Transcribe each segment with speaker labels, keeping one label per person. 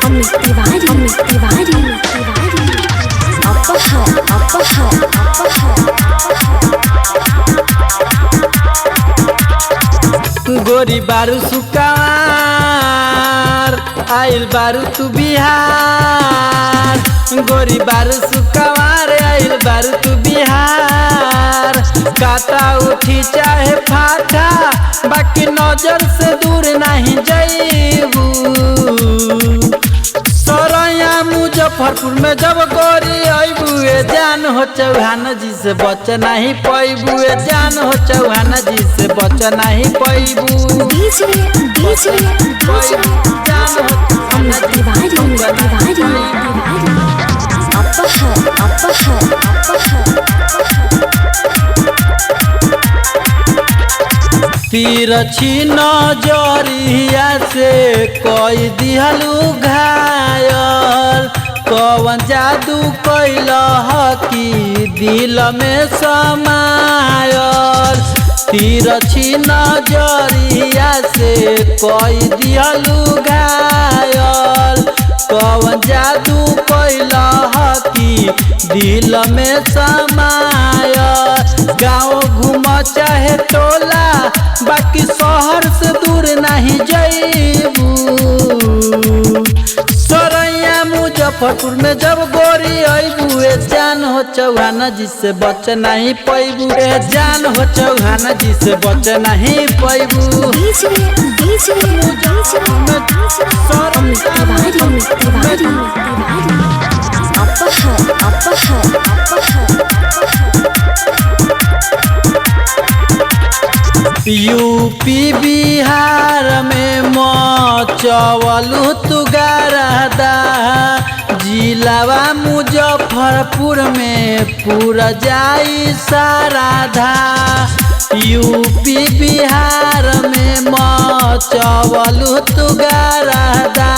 Speaker 1: अमित तिवारी
Speaker 2: गोरी बारू सुकावार आइल बारू तू बिहार। गोरी बारू सुकावार आइल बारू तू बिहार। काटा उठी चाहे फाटा बाकी नजर से दूर नहीं जाइबू। सरैया मुजफ्फरपुर में जब गोरी आइबू जान हो चौहान जी से बच नहीं पैबू। जान हो चौहान जी से बच नहीं पैबू। तिरछी नजरिया से कोई दिहलू घायल। कौन जादू कैल हकी दिल में समायल। तिरछी नजरिया से कोई दिहलू घायल। कौन जादू कैल हकी दिल में समायल। गाँव घूम चाहे टोला बाकी शहर से दूर नहीं जाइबू। सरैया मुजफ्फरपुर में जब गोरी आइबू जान हो चौहान जी से बच नहीं पैबू। जान हो चौहान जी से बच नहीं पैबू। यूपी बिहार में मचवलू तू गरदा। जिलावा मुजफ्फरपुर में पूरा जाई साराधा। यूपी बिहार में मचवलू तू गरदा।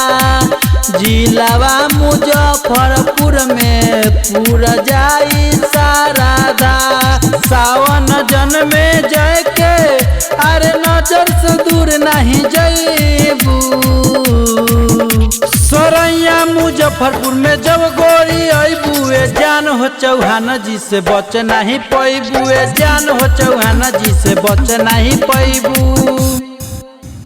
Speaker 2: जिलावा मुजफ्फरपुर में पूरा जाई साराधा। सावन जन में जय के अरे नजर से दूर नहीं जाइबू। सरैया मुजफ्फरपुर में जब गोरी आइबू जान हो चौहान जी से बच नहीं पैबू। जान हो चौहान जी से बच नहीं पैबू।